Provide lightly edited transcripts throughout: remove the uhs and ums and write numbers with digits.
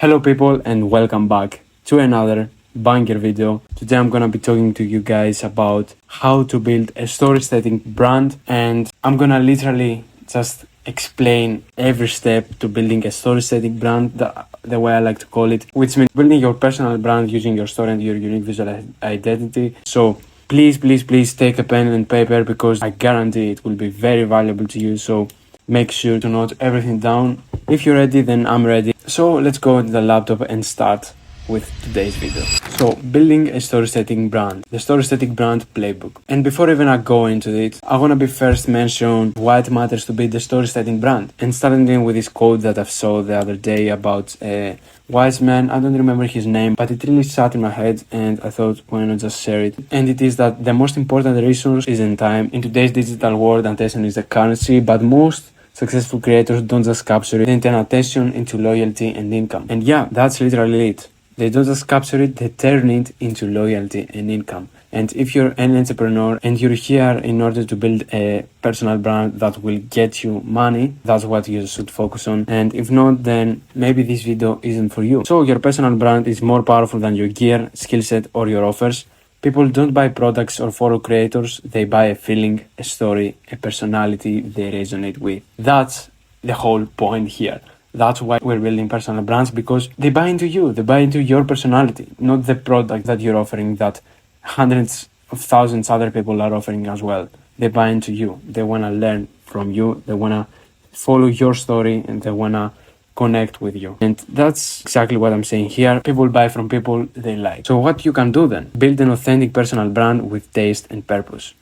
Hello people and welcome back to another banger video. Today I'm gonna be talking to you guys about how to build a Storysthetic brand, and I'm gonna literally just explain every step to building a Storysthetic brand, the way I like to call it, which means building your personal brand using your story and your unique visual identity. So please take a pen and paper, because I guarantee it will be very valuable to you. So make sure to note everything down. If you're ready, then I'm ready. So let's go to the laptop and start with today's video. So building a Storysthetic brand, the Storysthetic brand playbook. And before even I go into it, I want to be first mention why it matters to build the Storysthetic brand. And starting with this quote that I saw the other day about a wise man. I don't remember his name, but it really sat in my head and I thought, why not just share it? And it is that the most important resource isn't time. In today's digital world, attention is the currency, but most successful creators don't just capture it, they turn attention into loyalty and income. And yeah, that's literally it. They don't just capture it, they turn it into loyalty and income. And if you're an entrepreneur and you're here in order to build a personal brand that will get you money, that's what you should focus on. And if not, then maybe this video isn't for you. So your personal brand is more powerful than your gear, skill set, or your offers. People don't buy products or follow creators, they buy a feeling, a story, a personality they resonate with. That's the whole point here. That's why we're building personal brands, because they buy into you, they buy into your personality, not the product that you're offering that hundreds of thousands other people are offering as well. They buy into you, they want to learn from you, they want to follow your story, and they want to connect with you. And that's exactly what I'm saying here. People buy from people they like. So what you can do then? Build an authentic personal brand with taste and purpose.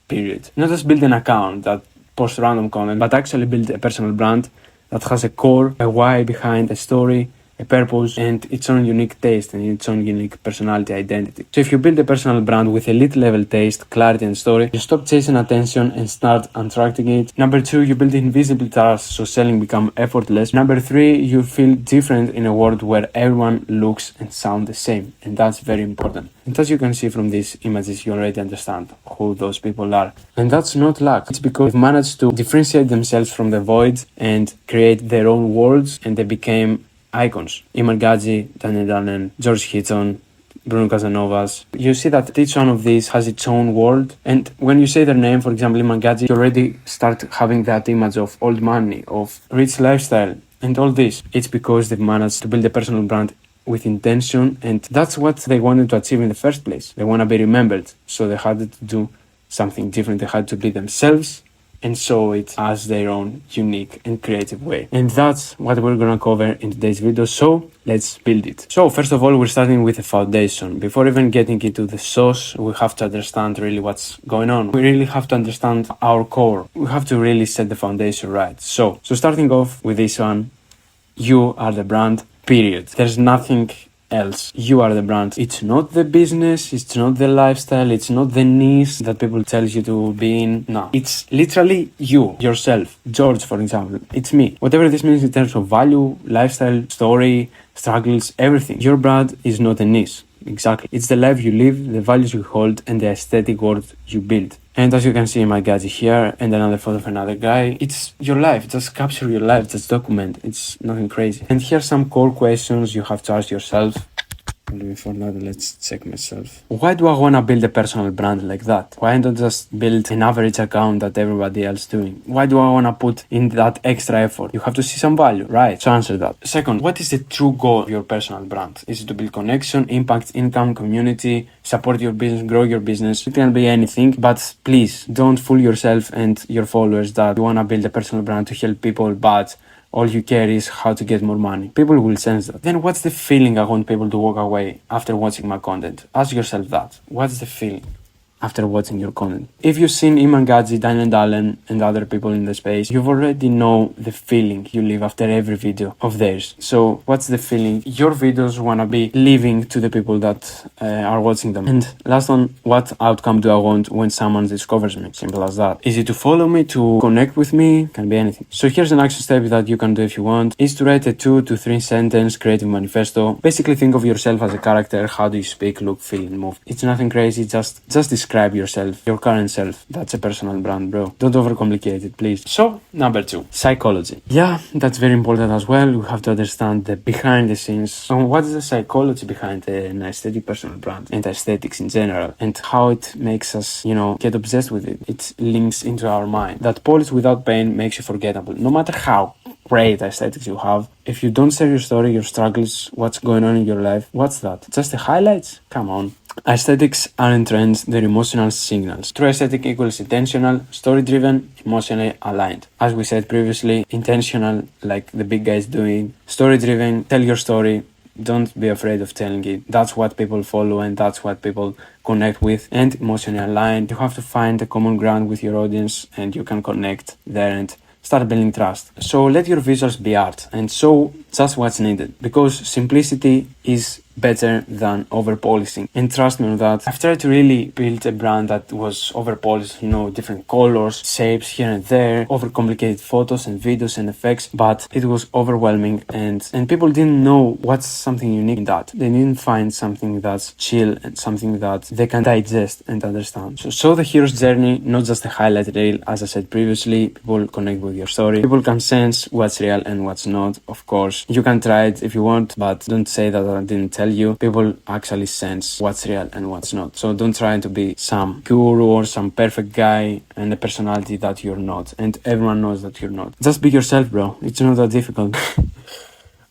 Period. Not just build an account that posts random content, but actually build a personal brand that has a core, a why behind a story, a purpose, and its own unique taste and its own unique personality identity. So if you build a personal brand with elite level taste, clarity, and story, you stop chasing attention and start attracting it. Number 2, you build invisible trust, so selling become effortless. Number 3, you feel different in a world where everyone looks and sounds the same, and that's very important. And as you can see from these images, you already understand who those people are. And that's not luck. It's because they've managed to differentiate themselves from the void and create their own worlds, and they became icons. Iman Gadzhi, Daniel Dannen, George Hitton, Bruno Casanovas. You see that each one of these has its own world, and when you say their name, for example, Iman Gadzhi, you already start having that image of old money, of rich lifestyle, and all this. It's because they've managed to build a personal brand with intention, and that's what they wanted to achieve in the first place. They want to be remembered, so they had to do something different. They had to be themselves and show it as their own unique and creative way. And that's what we're gonna cover in today's video, so let's build it. So first of all, we're starting with a foundation. Before even getting into the sauce, we have to understand really what's going on. We really have to understand our core. We have to really set the foundation right. So starting off with this one, you are the brand, period. There's nothing else. You are the brand. It's not the business, it's not the lifestyle, it's not the niche that people tell you to be in. No, it's literally you, yourself. George, for example, it's me. Whatever this means in terms of value, lifestyle, story, struggles, everything. Your brand is not a niche. Exactly. It's the life you live, the values you hold, and the aesthetic world you build. And as you can see in my gadget here, and another photo of another guy, it's your life. Just capture your life, just document. It's nothing crazy. And here are some core questions you have to ask yourself. Before that, let's check myself. Why do I want to build a personal brand like that? Why don't I just build an average account that everybody else doing? Why do I want to put in that extra effort? You have to see some value, right? So answer that. Second, what is the true goal of your personal brand? Is it to build connection, impact, income, community, support your business, grow your business? It can be anything, but please don't fool yourself and your followers that you want to build a personal brand to help people, but all you care is how to get more money. People will sense that. Then what's the feeling I want people to walk away after watching my content? Ask yourself that. What's the feeling after watching your content? If you've seen Iman Gadzhi, Daniel Dannen, and other people in the space, you've already know the feeling you leave after every video of theirs. So what's the feeling your videos want to be leaving to the people that are watching them? And last one, what outcome do I want when someone discovers me? Simple as that. Is it to follow me, to connect with me? Can be anything. So here's an action step that you can do if you want, is to write a 2 to 3 sentence creative manifesto. Basically think of yourself as a character. How do you speak, look, feel, and move? It's nothing crazy, just describe describe yourself, your current self. That's a personal brand, bro. Don't overcomplicate it, please. So, number 2, psychology. Yeah, that's very important as well. We have to understand the behind the scenes. So what is the psychology behind an aesthetic personal brand and aesthetics in general, and how it makes us, get obsessed with it. It links into our mind. That polish without pain makes you forgettable. No matter how great aesthetics you have, if you don't share your story, your struggles, what's going on in your life, what's that? Just the highlights? Come on. Aesthetics aren't trends, they're emotional signals. True aesthetic equals intentional, story-driven, emotionally aligned. As we said previously, intentional, like the big guys doing, story-driven, tell your story, don't be afraid of telling it. That's what people follow and that's what people connect with. And emotionally aligned, you have to find a common ground with your audience and you can connect there and start building trust. So let your visuals be art and show just what's needed, because simplicity is better than over polishing. And trust me on that. I've tried to really build a brand that was over polished, different colors, shapes here and there, overcomplicated photos and videos and effects, but it was overwhelming and people didn't know what's something unique in that. They didn't find something that's chill and something that they can digest and understand. So show the hero's journey, not just a highlight reel. As I said previously, people connect with your story. People can sense what's real and what's not. Of course, you can try it if you want, but don't say that I didn't tell you. People actually sense what's real and what's not. So don't try to be some guru or some perfect guy and a personality that you're not. And everyone knows that you're not. Just be yourself, bro. It's not that difficult.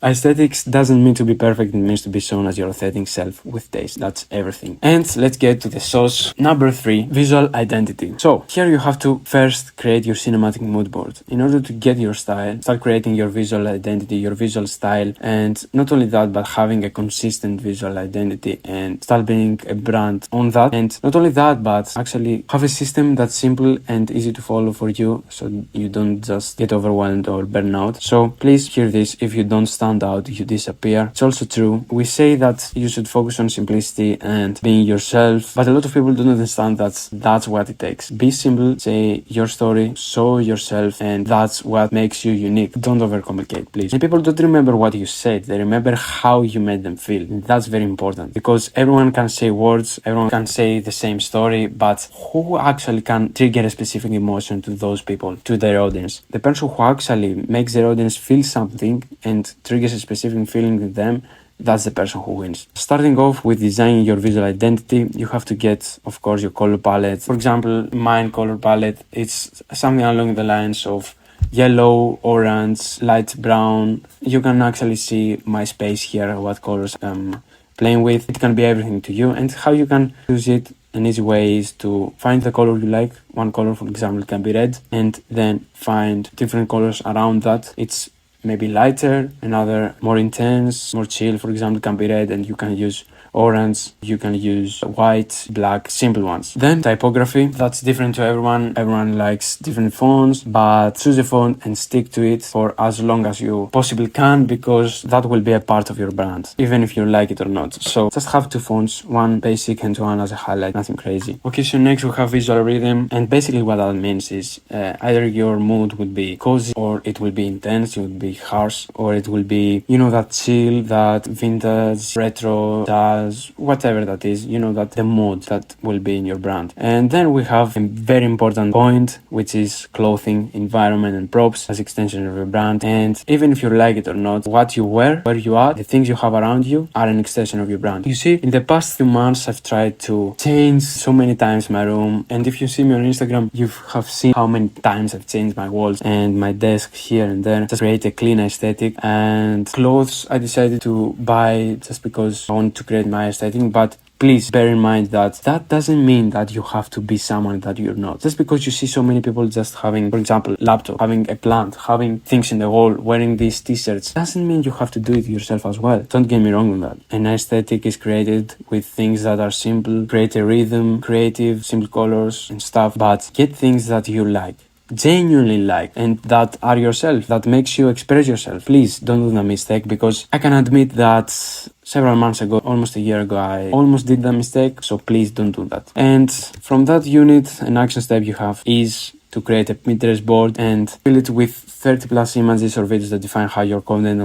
Aesthetics doesn't mean to be perfect, it means to be shown as your authentic self with taste. That's everything. And let's get to the sauce. Number 3, visual identity. So here you have to first create your cinematic mood board. In order to get your style, start creating your visual identity, your visual style, and not only that, but having a consistent visual identity and start building a brand on that. And not only that, but actually have a system that's simple and easy to follow for you, so you don't just get overwhelmed or burn out. So please hear this. If you don't stand out, you disappear. It's also true. We say that you should focus on simplicity and being yourself, but a lot of people don't understand that that's what it takes. Be simple, say your story, show yourself, and that's what makes you unique. Don't overcomplicate, please. And people don't remember what you said, they remember how you made them feel. And that's very important, because everyone can say words, everyone can say the same story, but who actually can trigger a specific emotion to those people, to their audience? The person who actually makes their audience feel something and triggers a specific feeling with them, that's the person who wins. Starting off with designing your visual identity, you have to get, of course, your color palette. For example, my color palette, it's something along the lines of yellow, orange, light brown. You can actually see my space here, what colors I'm playing with. It can be everything to you, and how you can use it. An easy way is to find the color you like. One color, for example, can be red, and then find different colors around that. It's maybe lighter, another more intense, more chill, for example, can be red, and you can use orange, you can use white, black, simple ones. Then typography, that's different to everyone. Everyone likes different fonts, but choose a font and stick to it for as long as you possibly can, because that will be a part of your brand, even if you like it or not. So just have 2 fonts, one basic and one as a highlight, nothing crazy. Okay, so next we have visual rhythm, and basically what that means is either your mood would be cozy, or it will be intense, it will be harsh, or it will be, that chill, that vintage, retro, jazz, whatever that is, that the mood that will be in your brand. And then we have a very important point, which is clothing, environment, and props as extension of your brand. And even if you like it or not, what you wear, where you are, the things you have around you are an extension of your brand. You see, in the past few months, I've tried to change so many times my room. And if you see me on Instagram, you have seen how many times I've changed my walls and my desk here and there, just create a clean aesthetic. And clothes, I decided to buy just because I want to create my aesthetic, but please bear in mind that that doesn't mean that you have to be someone that you're not. Just because you see so many people just having, for example, laptop, having a plant, having things in the wall, wearing these t-shirts, doesn't mean you have to do it yourself as well. Don't get me wrong on that. An aesthetic is created with things that are simple, create a rhythm, creative, simple colors and stuff, but get things that you like, genuinely like, and that are yourself, that makes you express yourself. Please don't do the mistake, because I can admit that several months ago, almost a year ago, I almost did that mistake. So please don't do that. And from that unit, an action step you have is to create a Pinterest board and fill it with 30 plus images or videos that define how your content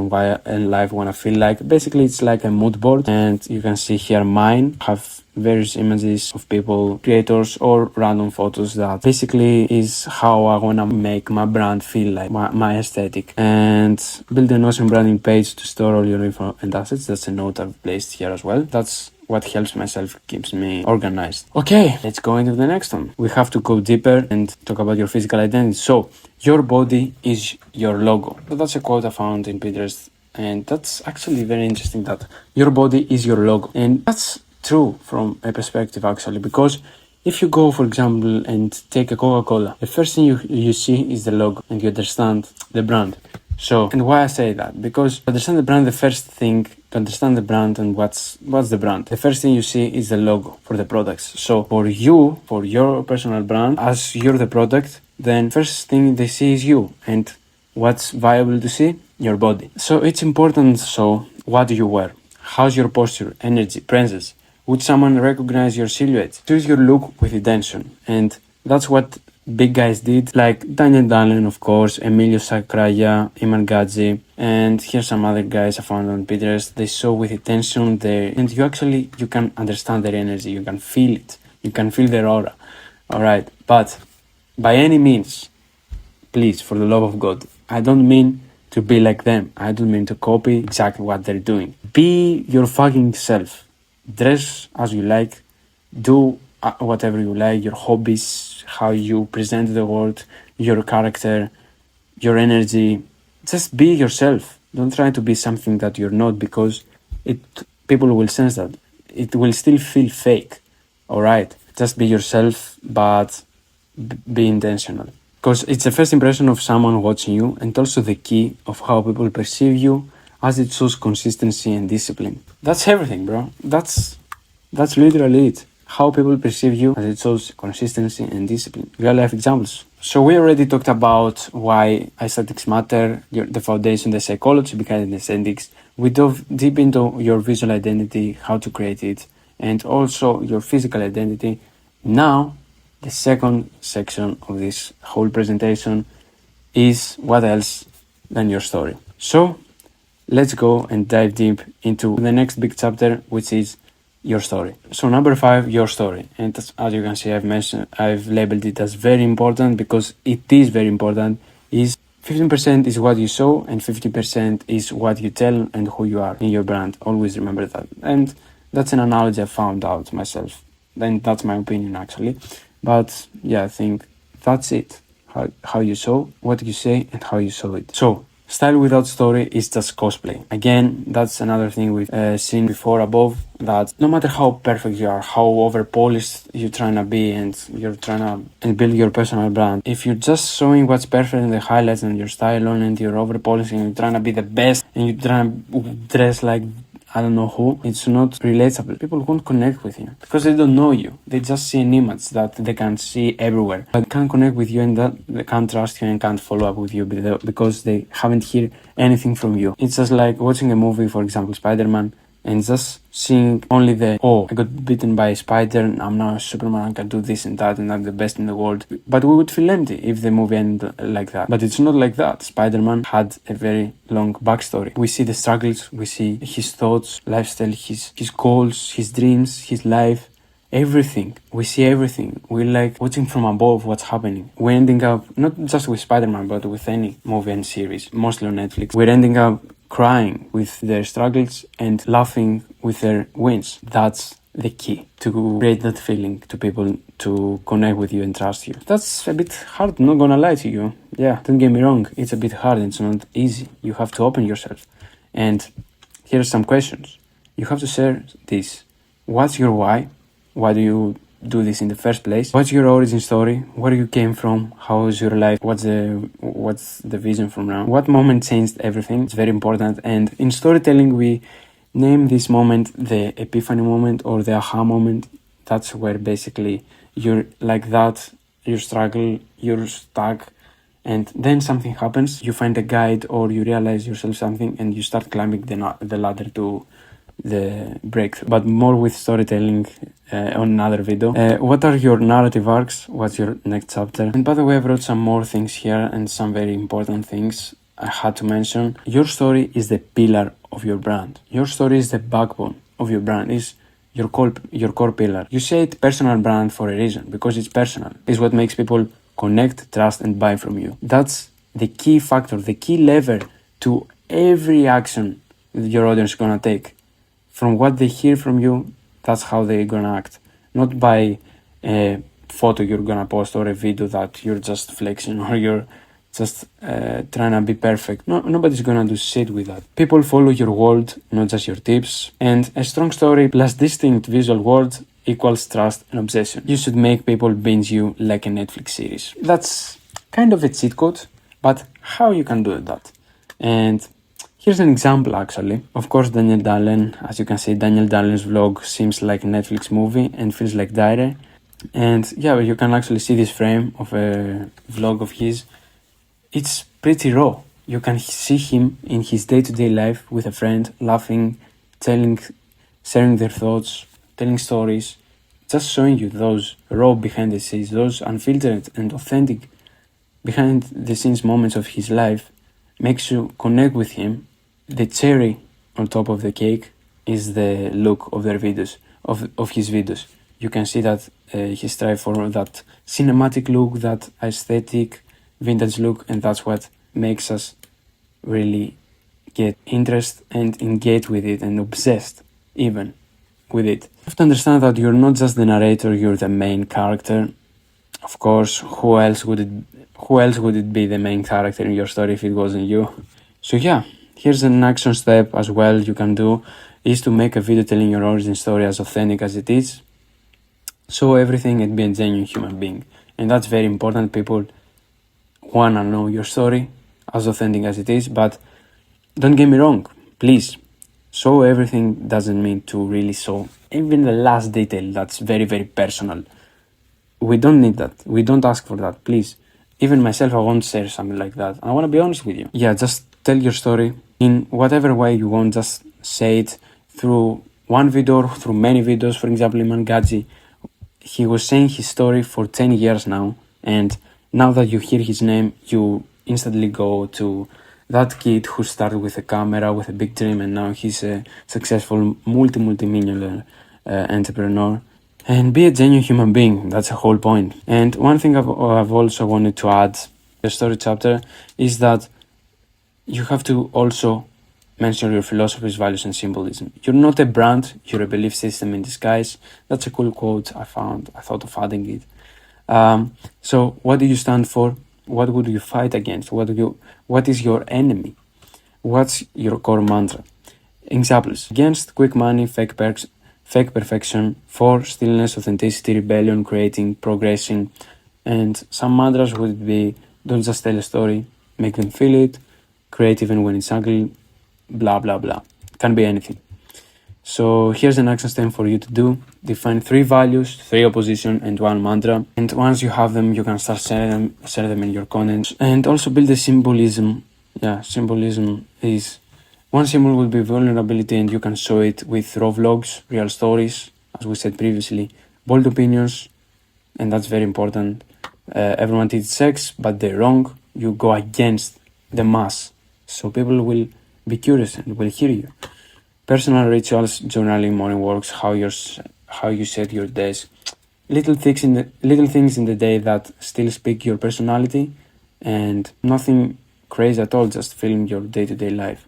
and life wanna feel like. Basically, it's like a mood board, and you can see here mine have various images of people, creators, or random photos that basically is how I wanna make my brand feel like, my aesthetic. And build an awesome branding page to store all your info and assets. That's a note I've placed here as well. That's what helps myself, keeps me organized. Okay, let's go into the next one. We have to go deeper and talk about your physical identity. So, your body is your logo. So that's a quote I found in Pinterest, and that's actually very interesting, that your body is your logo. And that's true from a perspective, actually, because if you go, for example, and take a Coca-Cola, the first thing you see is the logo, and you understand the brand. So, and why I say that? Because to understand the brand, the first thing to understand the brand and what's the brand, the first thing you see is the logo for the products. So for you, for your personal brand, as you're the product, then first thing they see is you. And what's viable to see? Your body. So it's important. So what do you wear? How's your posture, energy, presence? Would someone recognize your silhouette? Choose your look with intention. And that's what big guys did, like Daniel Dallin, of course, Emilio Sacraia, Iman Gadzi, and here's some other guys I found on Pinterest. They show with intention there, and you can understand their energy, you can feel it, you can feel their aura. Alright, but by any means, please, for the love of God, I don't mean to be like them. I don't mean to copy exactly what they're doing. Be your fucking self. Dress as you like, do whatever you like, your hobbies, how you present the world, your character, your energy. Just be yourself. Don't try to be something that you're not, because people will sense that. It will still feel fake. Alright? Just be yourself, but be intentional. Because it's the first impression of someone watching you, and also the key of how people perceive you, as it shows consistency and discipline. That's everything, bro. That's literally it. How people perceive you, as it shows consistency and discipline. Real life examples. So we already talked about why aesthetics matter, the foundation, the psychology behind the aesthetics. We dove deep into your visual identity, how to create it, and also your physical identity. Now, the second section of this whole presentation is what else than your story. So let's go and dive deep into the next big chapter, which is your story. So number 5, your story. And as you can see, I've labeled it as very important, because it is very important. Is 15% is what you show, and 50% is what you tell and who you are in your brand. Always remember that. And that's an analogy I found out myself. Then that's my opinion, actually. But yeah, I think that's it. How you show, what you say, and how you show it. So style without story is just cosplay. Again, that's another thing we've seen before above, that no matter how perfect you are, how over-polished you're trying to be, and you're trying to build your personal brand, if you're just showing what's perfect in the highlights and your style on it, you're over-polishing, you're trying to be the best, and you're trying to dress like I don't know who, it's not relatable. People won't connect with you because they don't know you. They just see an image that they can see everywhere, but can't connect with you, and that they can't trust you and can't follow up with you because they haven't heard anything from you. It's just like watching a movie, for example, Spider-Man, and just seeing only I got bitten by a spider, and I'm now a Superman, I can do this and that, and I'm the best in the world. But we would feel empty if the movie ended like that. But it's not like that. Spider-Man had a very long backstory. We see the struggles, we see his thoughts, lifestyle, his goals, his dreams, his life, everything. We see everything. We're like watching from above what's happening. We're ending up, not just with Spider-Man, but with any movie and series, mostly on Netflix, we're ending up crying with their struggles and laughing with their wins. That's the key to create that feeling to people to connect with you and trust you. That's a bit hard, not gonna lie to you. Yeah, don't get me wrong, it's a bit hard, it's not easy. You have to open yourself. And here's some questions. You have to share this. What's your why? Why do you do this in the first place? What's your origin story? Where you came from? How is your life? What's the vision from now? What moment changed everything? It's very important. And in storytelling, we name this moment the epiphany moment or the aha moment. That's where basically you're like that, you struggle, you're stuck, and then something happens. You find a guide or you realize yourself something, and you start climbing the ladder to the breakthrough, but more with storytelling on another video. What are your narrative arcs? What's your next chapter? And by the way, I wrote some more things here and some very important things I had to mention. Your story is the pillar of your brand. Your story is the backbone of your brand, is your core pillar. You say it personal brand for a reason, because it's personal. It's what makes people connect, trust, and buy from you. That's the key factor, the key lever to every action that your audience is gonna take. From what they hear from you, that's how they're gonna act. Not by a photo you're gonna post or a video that you're just flexing or you're just trying to be perfect. No, nobody's gonna do shit with that. People follow your word, not just your tips. And a strong story plus distinct visual words equals trust and obsession. You should make people binge you like a Netflix series. That's kind of a cheat code, but how you can do that? And here's an example actually. Of course, Daniel Dallin, as you can see, Daniel Dallin's vlog seems like a Netflix movie and feels like diary. And yeah, you can actually see this frame of a vlog of his. It's pretty raw. You can see him in his day-to-day life with a friend, laughing, sharing their thoughts, telling stories, just showing you those raw behind the scenes, those unfiltered and authentic behind the scenes moments of his life, makes you connect with him. The cherry on top of the cake is the look of their videos, of his videos. You can see that he strives for that cinematic look, that aesthetic, vintage look, and that's what makes us really get interest and engage with it and obsessed even with it. You have to understand that you're not just the narrator, you're the main character. Of course, who else would it be the main character in your story if it wasn't you? So yeah, here's an action step as well you can do, is to make a video telling your origin story as authentic as it is. Show everything and be a genuine human being. And that's very important. People wanna know your story as authentic as it is, but don't get me wrong, please. Show everything doesn't mean to really show even the last detail that's very, very personal. We don't need that. We don't ask for that, please. Even myself, I won't share something like that. I want to be honest with you. Yeah, just tell your story in whatever way you want. Just say it through one video or through many videos. For example, Iman Gadzi, he was saying his story for 10 years now, and now that you hear his name, you instantly go to that kid who started with a camera, with a big dream, and now he's a successful multi-millionaire entrepreneur. And be a genuine human being, that's the whole point. And one thing I've also wanted to add to the story chapter is that you have to also mention your philosophies, values, and symbolism. You're not a brand, you're a belief system in disguise. That's a cool quote I found. I thought of adding it. So what do you stand for? What would you fight against? What is your enemy? What's your core mantra? Examples: against quick money, fake perks, fake perfection; for stillness, authenticity, rebellion, creating, progressing. And some mantras would be: don't just tell a story, make them feel it, create even when it's ugly, blah blah blah. Can be anything. So here's an action step for you to do. Define 3 values, 3 opposition, and 1 mantra. And once you have them, you can start share them in your content. And also build a symbolism. Yeah, symbolism is... One symbol will be vulnerability, and you can show it with raw vlogs, real stories, as we said previously. Bold opinions, and that's very important. Everyone teaches sex, but they're wrong. You go against the mass, so people will be curious and will hear you. Personal rituals, journaling, morning walks, how you set your days, little things in the day that still speak your personality, and nothing crazy at all. Just film your day-to-day life,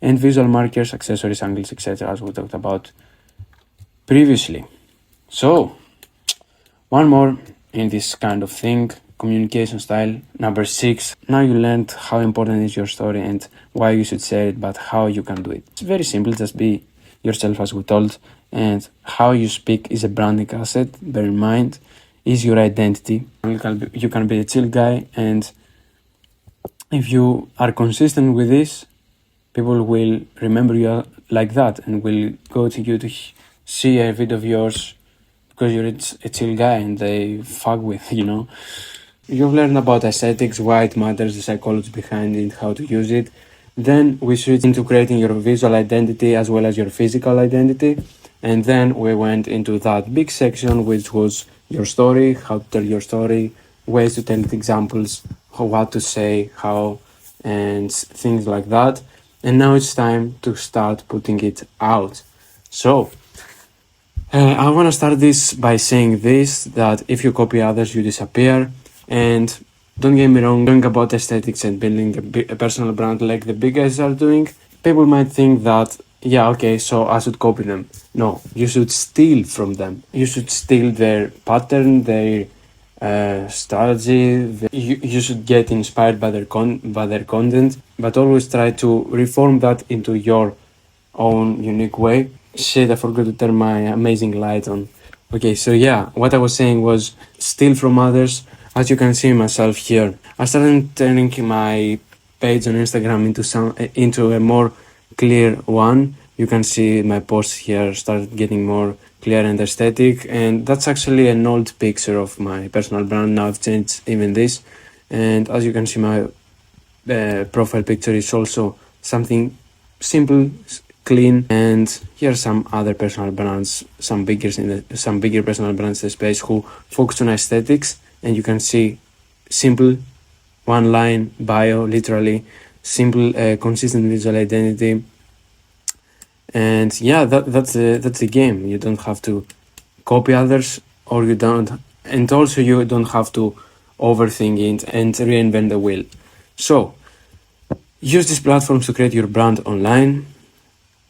and visual markers, accessories, angles, etc., as we talked about previously. So, one more in this kind of thing. Communication style, number 6. Now you learned how important is your story and why you should share it, but how you can do it. It's very simple, just be yourself as we told, and how you speak is a branding asset, bear in mind, is your identity. You can be a chill guy, and if you are consistent with this, people will remember you like that and will go to you to see a video of yours because you're a chill guy and they fuck with, you know. You've learned about aesthetics, why it matters, the psychology behind it, how to use it. Then we switched into creating your visual identity as well as your physical identity. And then we went into that big section, which was your story, how to tell your story, ways to tell it, examples, what to say, how, and things like that. And now it's time to start putting it out. So, I want to start this by saying this, that if you copy others, you disappear. And don't get me wrong, talking about aesthetics and building a personal brand like the big guys are doing, people might think that, yeah, okay, so I should copy them. No, you should steal from them. You should steal their pattern, their strategy. You should get inspired by their content, but always try to reform that into your own unique way. Shit, I forgot to turn my amazing light on. Okay, so yeah, what I was saying was steal from others. As you can see myself here, I started turning my page on Instagram into a more clear one. You can see my posts here started getting more clear and aesthetic, and that's actually an old picture of my personal brand. Now I've changed even this, and as you can see, my profile picture is also something simple, clean, and here are some other personal brands, some bigger personal brands in the space who focus on aesthetics, and you can see simple, one line bio, literally simple, consistent visual identity, and yeah, that's the game. You don't have to copy others, or you don't, and also you don't have to overthink it and reinvent the wheel. So use these platforms to create your brand online.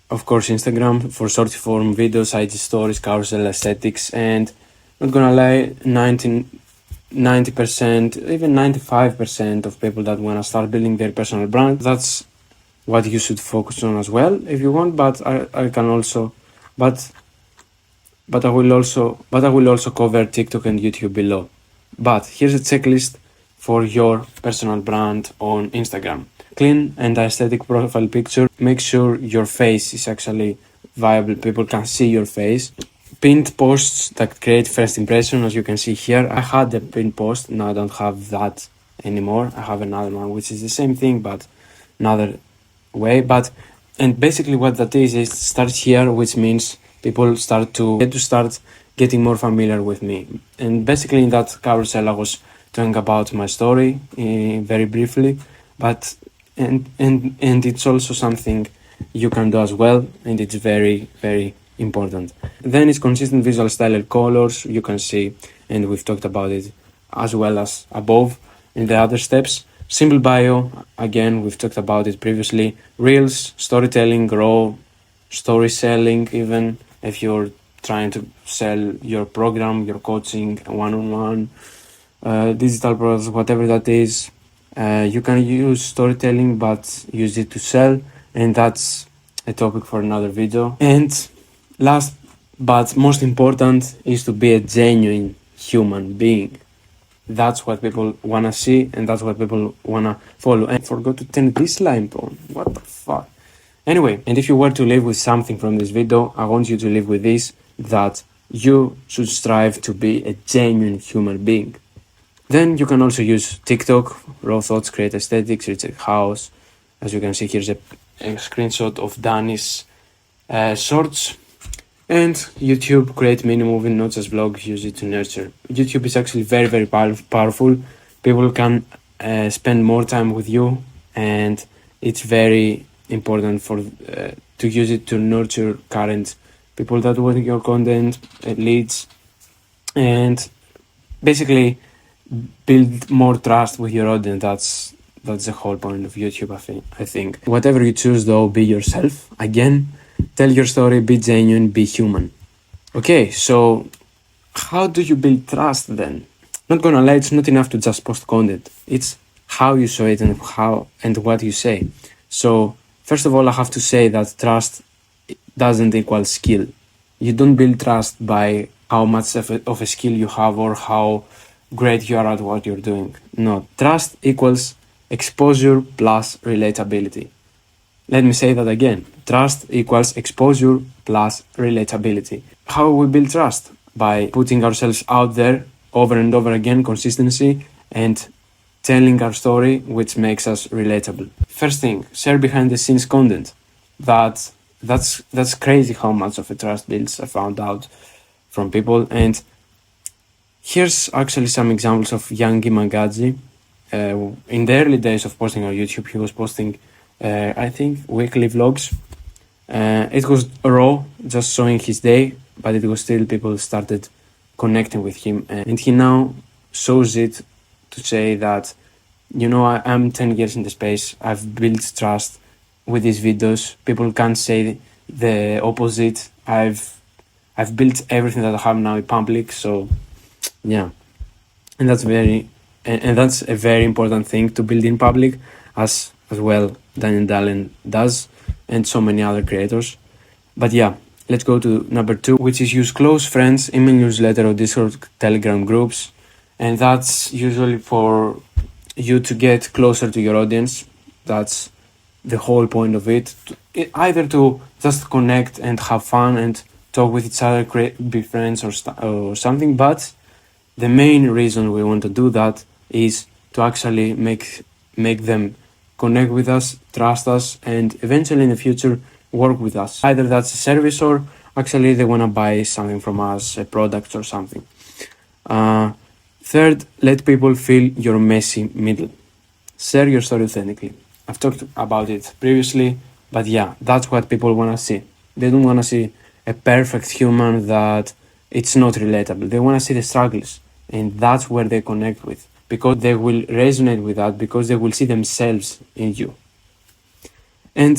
Of course, Instagram for short form videos, IG stories, carousel aesthetics, and not gonna lie, 90%, even 95% of people that wanna start building their personal brand, that's what you should focus on as well if you want. But I can also, but I will also cover TikTok and YouTube below. But here's a checklist for your personal brand on Instagram. Clean and aesthetic profile picture. Make sure your face is actually viable. People can see your face. Pinned posts that create first impression, as you can see here. I had a pinned post, now I don't have that anymore. I have another one which is the same thing but another way. And basically what that is, it starts here, which means people start getting more familiar with me. And basically in that carousel I was talking about my story very briefly, but and it's also something you can do as well, and it's very, very important. Then it's consistent visual style and colors, you can see, and we've talked about it as well as above in the other steps. Simple bio, again, we've talked about it previously. Reels, storytelling, raw, story selling, even if you're trying to sell your program, your coaching, one-on-one, digital products, whatever that is. You can use storytelling, but use it to sell, and that's a topic for another video. And last but most important is to be a genuine human being. That's what people wanna see, and that's what people wanna follow. And I forgot to turn this lamp on. What the fuck? Anyway, and if you were to leave with something from this video, I want you to leave with this, that you should strive to be a genuine human being. Then you can also use TikTok, raw thoughts, create aesthetics, reach a house. As you can see, here's a screenshot of Danny's shorts. And YouTube, create mini movie, not just vlogs, use it to nurture. YouTube is actually very, very powerful. People can spend more time with you, and it's very important to use it to nurture current people that want your content, leads, and basically build more trust with your audience. That's the whole point of YouTube, I think. Whatever you choose though, be yourself. Again, tell your story, be genuine, be human. Okay, so how do you build trust then? Not gonna lie, it's not enough to just post content. It's how you show it and how and what you say. So first of all, I have to say that trust doesn't equal skill. You don't build trust by how much of a skill you have or how great you are at what you're doing. No, trust equals exposure plus relatability. Let me say that again. Trust equals exposure plus relatability. How we build trust? By putting ourselves out there over and over again, consistency, and telling our story, which makes us relatable. First thing, share behind the scenes content. That's crazy how much of a trust builds. I found out from people, and here's actually some examples of Yangi Magaji. In the early days of posting on YouTube, he was posting, I think, weekly vlogs. It was raw, just showing his day, but it was still people started connecting with him, and he now shows it to say that, you know, I'm 10 years in the space, I've built trust with these videos, people can't say the opposite, I've built everything that I have now in public. So yeah, and that's that's a very important thing to build in public, as well Daniel Dallin does, and so many other creators. But yeah, let's go to number 2, which is use close friends, email newsletter, or Discord, Telegram groups. And that's usually for you to get closer to your audience. That's the whole point of it. Either to just connect and have fun and talk with each other, be friends or something. But the main reason we want to do that is to actually make them connect with us, trust us, and eventually in the future work with us. Either that's a service or actually they want to buy something from us, a product or something. Third, let people feel your messy middle. Share your story authentically. I've talked about it previously, but yeah, that's what people want to see. They don't want to see a perfect human that it's not relatable. They want to see the struggles, and that's where they connect with, because they will resonate with that, because they will see themselves in you. And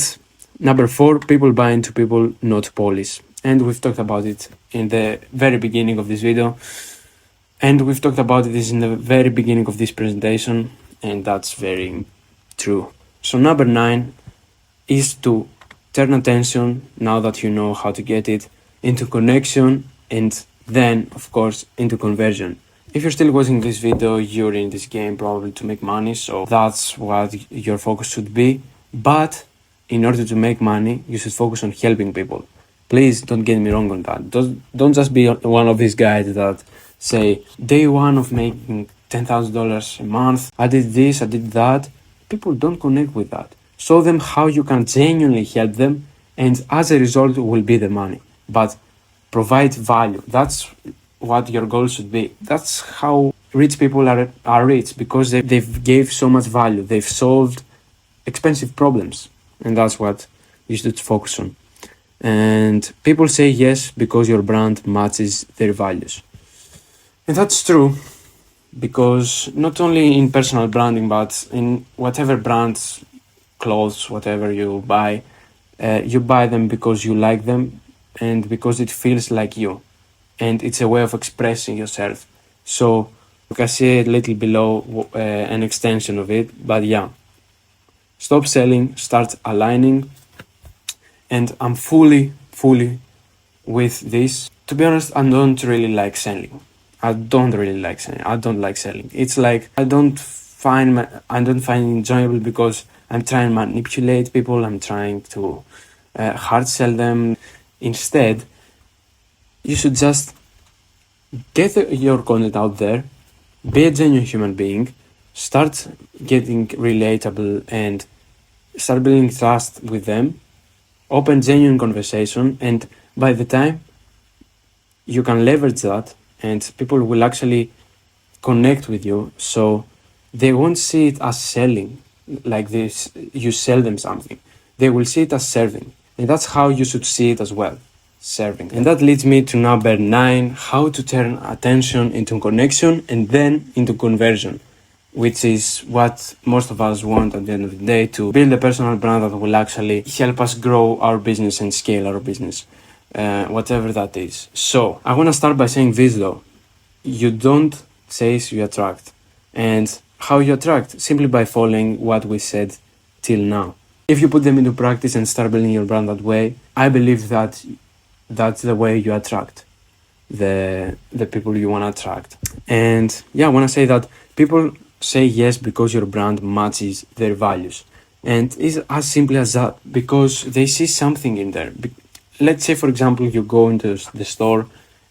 number 4, people buy into people, not polish. And we've talked about it in the very beginning of this video. And we've talked about this in the very beginning of this presentation, and that's very true. So number 9 is to turn attention, now that you know how to get it, into connection, and then, of course, into conversion. If you're still watching this video, you're in this game probably to make money, so that's what your focus should be. But in order to make money, you should focus on helping people. Please don't get me wrong on that. Don't just be one of these guys that say, day one of making $10,000 a month, I did this, I did that. People don't connect with that. Show them how you can genuinely help them, and as a result will be the money. But provide value. That's what your goal should be. That's how rich people are rich, because they've gave so much value. They've solved expensive problems, and that's what you should focus on. And people say yes because your brand matches their values. And that's true, because not only in personal branding, but in whatever brands, clothes, whatever you buy them because you like them and because it feels like you, and it's a way of expressing yourself. So you can see a little below an extension of it, but yeah, stop selling, start aligning. And I'm fully with this. To be honest, I don't really like selling. I don't like selling. It's like I don't find enjoyable, because I'm trying to manipulate people. I'm trying to hard sell them. Instead, you should just get your content out there, be a genuine human being, start getting relatable, and start building trust with them. Open genuine conversation, and by the time you can leverage that, and people will actually connect with you, so they won't see it as selling, like this, you sell them something. They will see it as serving, and that's how you should see it as well, serving. And that leads me to number 9, how to turn attention into connection and then into conversion, which is what most of us want at the end of the day, to build a personal brand that will actually help us grow our business and scale our business, whatever that is. So I want to start by saying this though: you don't chase, you attract. And how you attract? Simply by following what we said till now. If you put them into practice and start building your brand that way, I believe that that's the way you attract the people you want to attract. And yeah, I want to say that people say yes because your brand matches their values. And it's as simple as that, because they see something in there. Let's say, for example, you go into the store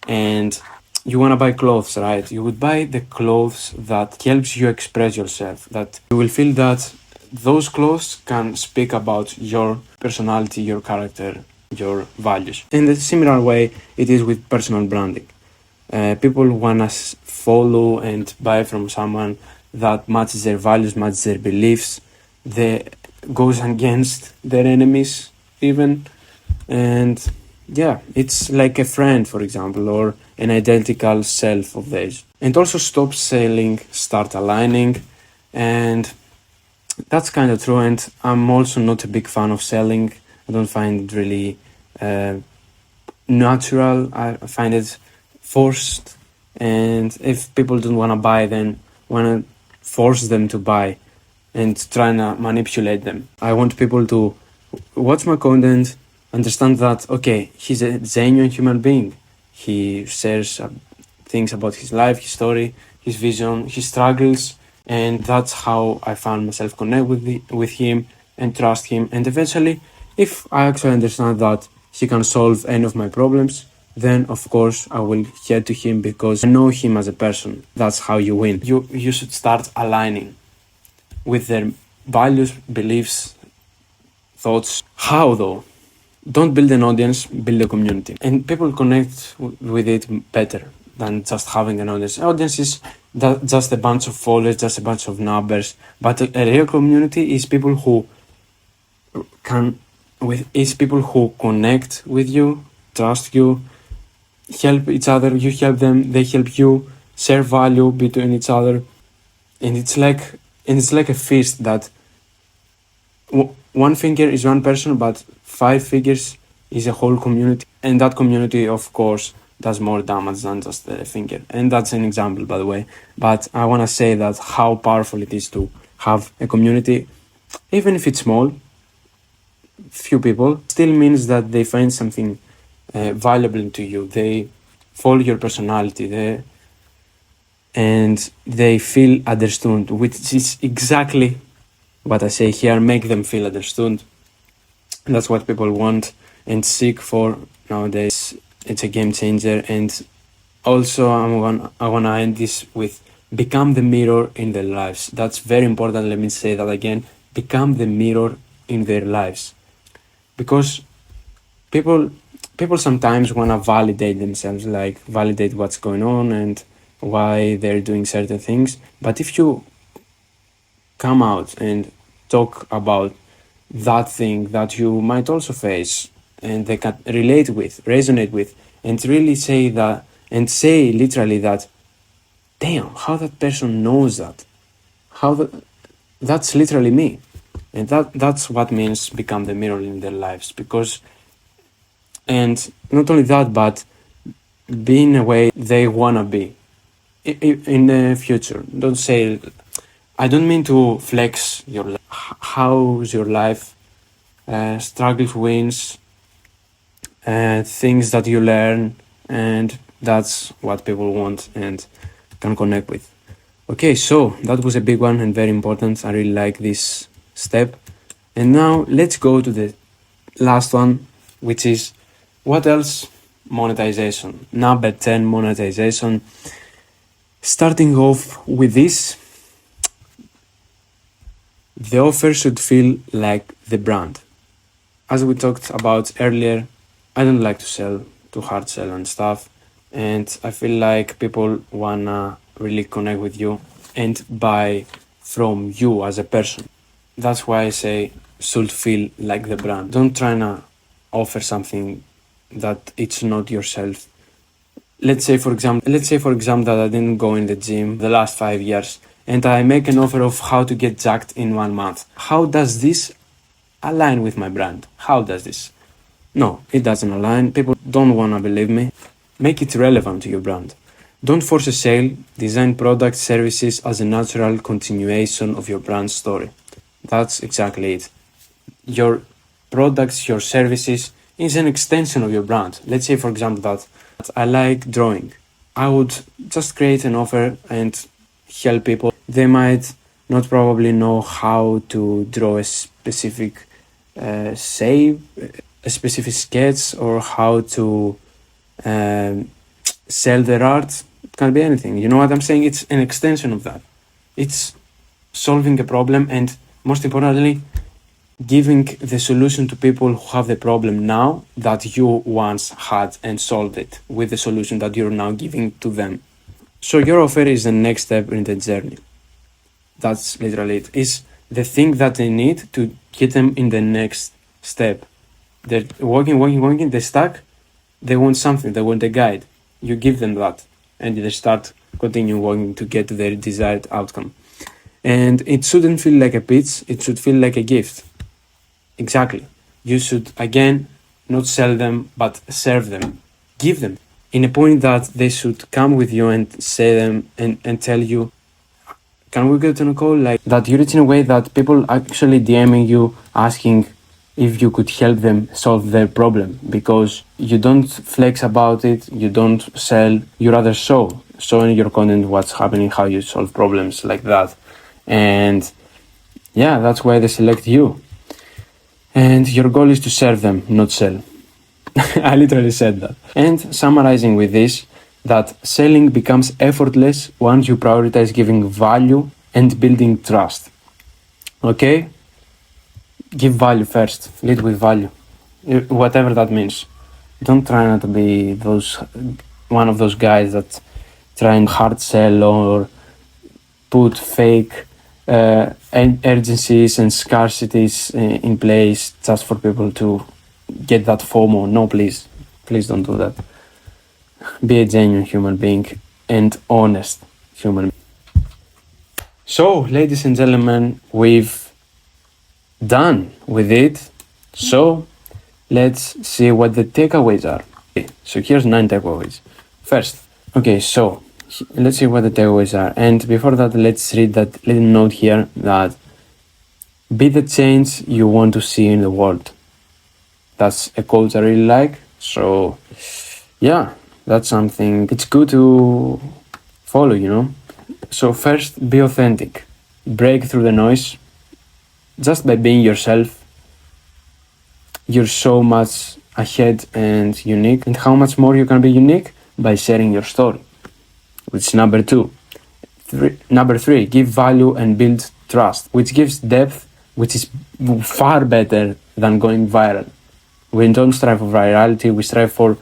and you want to buy clothes, right? You would buy the clothes that helps you express yourself, that you will feel that those clothes can speak about your personality, your character, your values. In the similar way, it is with personal branding. People want to follow and buy from someone that matches their values, matches their beliefs, that goes against their enemies even. And yeah, it's like a friend, for example, or an identical self of theirs. And also stop selling, start aligning. And that's kind of true. And I'm also not a big fan of selling. I don't find it really natural. I find it forced. And if people don't want to buy, then want to force them to buy and trying to manipulate them. I want people to watch my content, understand that, okay, he's a genuine human being. He shares things about his life, his story, his vision, his struggles, and that's how I found myself connect with him and trust him. And eventually, if I actually understand that he can solve any of my problems, then of course I will head to him because I know him as a person. That's how you win. You should start aligning with their values, beliefs, thoughts. How though? Don't build an audience, build a community. And people connect with it better than just having an audience. Audience is just a bunch of followers, just a bunch of numbers. But a real community is people who people who connect with you, trust you, help each other, you help them, they help you, share value between each other. And it's like a feast that one finger is one person, but 5 fingers is a whole community. And that community, of course, does more damage than just a finger. And that's an example, by the way. But I want to say that how powerful it is to have a community, even if it's small, few people, still means that they find something valuable to you. They follow your personality, and they feel understood, which is exactly what I say here, make them feel understood. That's what people want and seek for nowadays. It's a game changer. And also I want to end this with become the mirror in their lives. That's very important. Let me say that again. Become the mirror in their lives. Because people sometimes want to validate themselves, like validate what's going on and why they're doing certain things. But if you come out and talk about that thing that you might also face and they can relate with, resonate with, and really say that, and say literally that, damn, how that person knows that, that's literally me. And that's what means become the mirror in their lives. Because, and not only that, but be in a way they wanna be in the future. Don't say, I don't mean to flex your life. How's your life? Struggles, wins, things that you learn, and that's what people want and can connect with. Okay, so that was a big one and very important. I really like this step. And now let's go to the last one, which is what else? Monetization. Number 10, monetization. Starting off with this, the offer should feel like the brand. As we talked about earlier, I don't like to sell, to hard sell and stuff. And I feel like people wanna really connect with you and buy from you as a person. That's why I say should feel like the brand. Don't try to offer something that it's not yourself. Let's say for example that I didn't go in the gym the last 5 years and I make an offer of how to get jacked in 1 month. How does this align with my brand? How does this? No, it doesn't align. People don't want to believe me. Make it relevant to your brand. Don't force a sale. Design products, services as a natural continuation of your brand story. That's exactly it. Your products, your services is an extension of your brand. Let's say, for example, that I like drawing. I would just create an offer and help people. They might not probably know how to draw a specific a specific sketch or how to sell their art. It can be anything. You know what I'm saying? It's an extension of that. It's solving a problem, and most importantly, giving the solution to people who have the problem now that you once had and solved it with the solution that you're now giving to them. So your offer is the next step in the journey. That's literally it. It's the thing that they need to get them in the next step. They're working, they're stuck, they want something, they want a guide. You give them that, and they start continue working to get to their desired outcome. And it shouldn't feel like a pitch, it should feel like a gift. Exactly. You should, again, not sell them, but serve them. Give them. In a point that they should come with you and say them and tell you, can we get on a call? Like that you reach in a way that people actually DMing you asking if you could help them solve their problem, because you don't flex about it, you don't sell, you rather show in your content what's happening, how you solve problems like that. And yeah, that's why they select you. And your goal is to serve them, not sell. I literally said that. And summarizing with this, that selling becomes effortless once you prioritize giving value and building trust. Okay? Give value first. Lead with value. Whatever that means. Don't try not to be one of those guys that try and hard sell or put fake urgencies and scarcities in place just for people to get that FOMO. No, please don't do that. Be a genuine human being and honest human being. So, ladies and gentlemen, we've done with it. So, let's see what the takeaways are. Okay, so here's 9 takeaways. First, okay, so let's see what the takeaways are. And before that, let's read that little note here that be the change you want to see in the world. That's a quote I really like. So, yeah, that's something it's good to follow, you know. So first, be authentic. Break through the noise. Just by being yourself, you're so much ahead and unique. And how much more you can be unique? By sharing your story, which is number 2. Number 3, give value and build trust, which gives depth, which is far better than going viral. We don't strive for virality, we strive for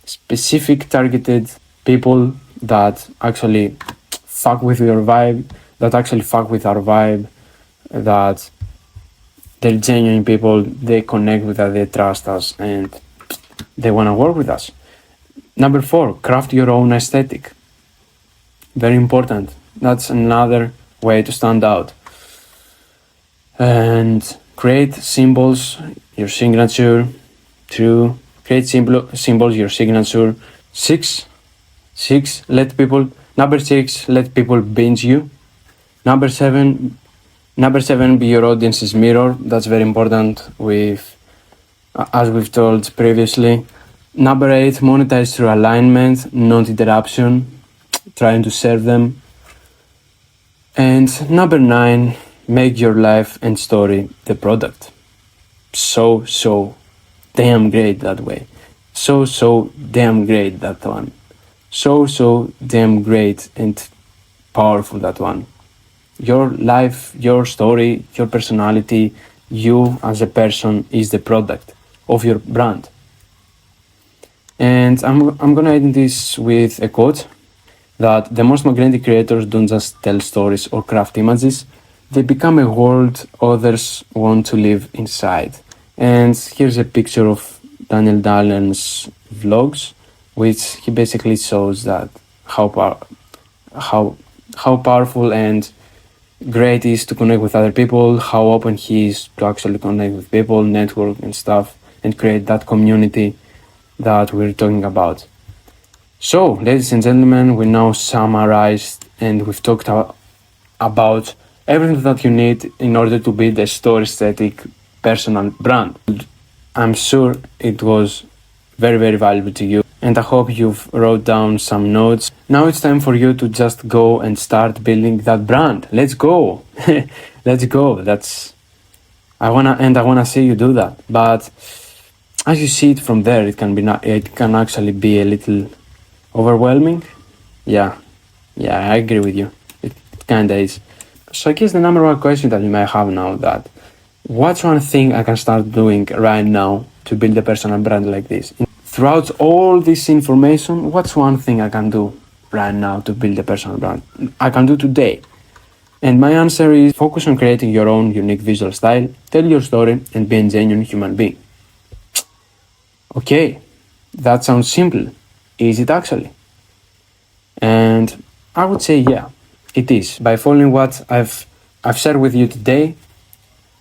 specific targeted people that actually fuck with your vibe, that actually fuck with our vibe, that they're genuine people, they connect with us, they trust us, and they want to work with us. Number 4, craft your own aesthetic. Very important. That's another way to stand out. And create symbols, your signature. 2, create symbols, your signature. 6, let people binge you. Number 7, be your audience's mirror. That's very important as we've told previously. Number 8, monetize through alignment, not interruption, trying to serve them. And number 9, make your life and story the product. So damn great that way. So damn great that one. So damn great and powerful that one. Your life, your story, your personality, you as a person is the product of your brand. And I'm gonna end this with a quote that the most magnetic creators don't just tell stories or craft images, they become a world others want to live inside. And here's a picture of Daniel Dallen's vlogs, which he basically shows that how powerful and great he is to connect with other people, how open he is to actually connect with people, network and stuff, and create that community that we're talking about. So, ladies and gentlemen, we now summarized and we've talked about everything that you need in order to build a Storysthetic personal brand. I'm sure it was very, very valuable to you, and I hope you've wrote down some notes. Now it's time for you to just go and start building that brand. Let's go. Let's go. I wanna see you do that. But as you see it from there, it can actually be a little Overwhelming? Yeah, I agree with you. It kinda is. So I guess the number one question that you might have now, that what's one thing I can start doing right now to build a personal brand like this? Throughout all this information, what's one thing I can do right now to build a personal brand? I can do today. And my answer is focus on creating your own unique visual style, tell your story, and be a genuine human being. Okay, that sounds simple. Is it actually? And I would say, yeah, it is. By following what I've shared with you today,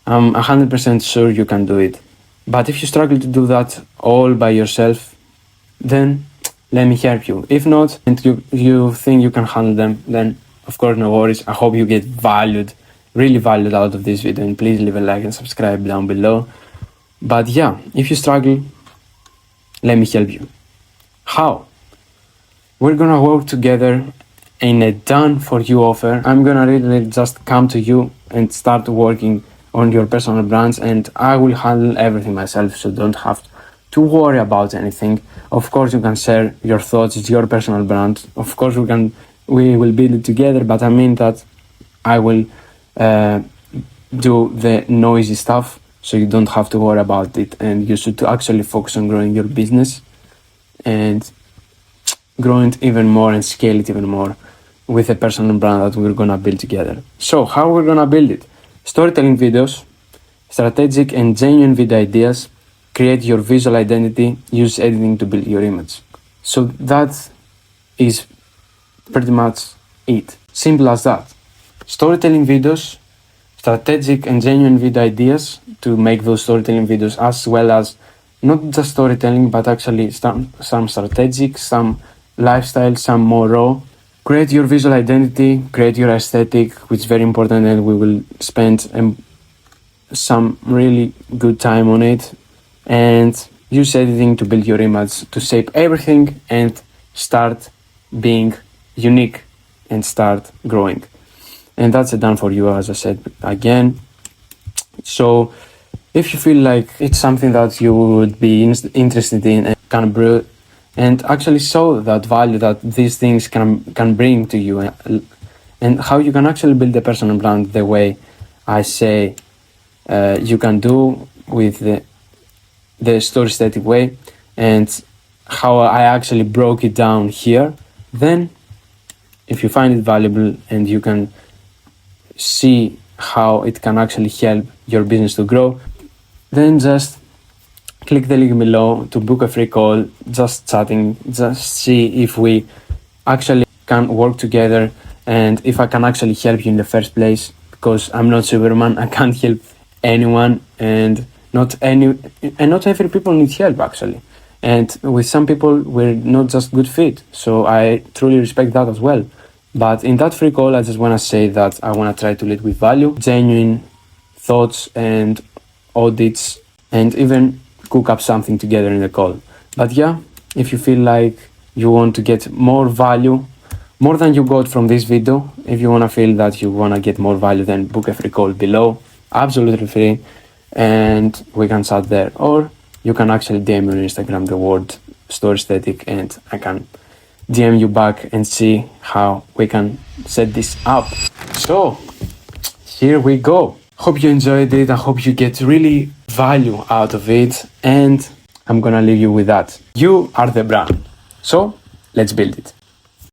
I'm 100% sure you can do it. But if you struggle to do that all by yourself, then let me help you. If not, and you think you can handle them, then of course, no worries. I hope you get really valued out of this video, and please leave a like and subscribe down below. But yeah, if you struggle, let me help you. How? We're gonna work together in a done for you offer. I'm gonna really just come to you and start working on your personal brands, and I will handle everything myself, so don't have to worry about anything. Of course, you can share your thoughts. It's your personal brand. Of course, we will build it together, but I mean that I will do the noisy stuff, so you don't have to worry about it, and you should actually focus on growing your business and grow it even more and scale it even more with a personal brand that we're gonna build together. So how we're gonna build it? Storytelling videos, strategic and genuine video ideas, create your visual identity, use editing to build your image. So that is pretty much it. Simple as that. Storytelling videos, strategic and genuine video ideas to make those storytelling videos, as well as not just storytelling, but actually some strategic, some lifestyle, some more raw. Create your visual identity, create your aesthetic, which is very important, and we will spend some really good time on it. And use editing to build your image, to shape everything and start being unique and start growing. And that's done for you, as I said again. So if you feel like it's something that you would be interested in and can bring, and actually show that value that these things can bring to you, and how you can actually build a personal brand the way I say you can do with the Storysthetic way, and how I actually broke it down here, then if you find it valuable and you can see how it can actually help your business to grow, then just click the link below to book a free call, just chatting, just see if we actually can work together and if I can actually help you in the first place, because I'm not Superman, I can't help anyone, and not every people need help actually. And with some people, we're not just good fit. So I truly respect that as well. But in that free call, I just want to say that I want to try to lead with value, genuine thoughts and audits, and even cook up something together in the call. But yeah, if you feel like you want to get more value, more than you got from this video, if you want to feel that you want to get more value, then book a free call below, absolutely free, and we can chat there. Or you can actually DM me on Instagram the word Storysthetic, and I can DM you back and see how we can set this up. So here we go. Hope you enjoyed it. I hope you get really value out of it, and I'm gonna leave you with that. You are the brand. So let's build it.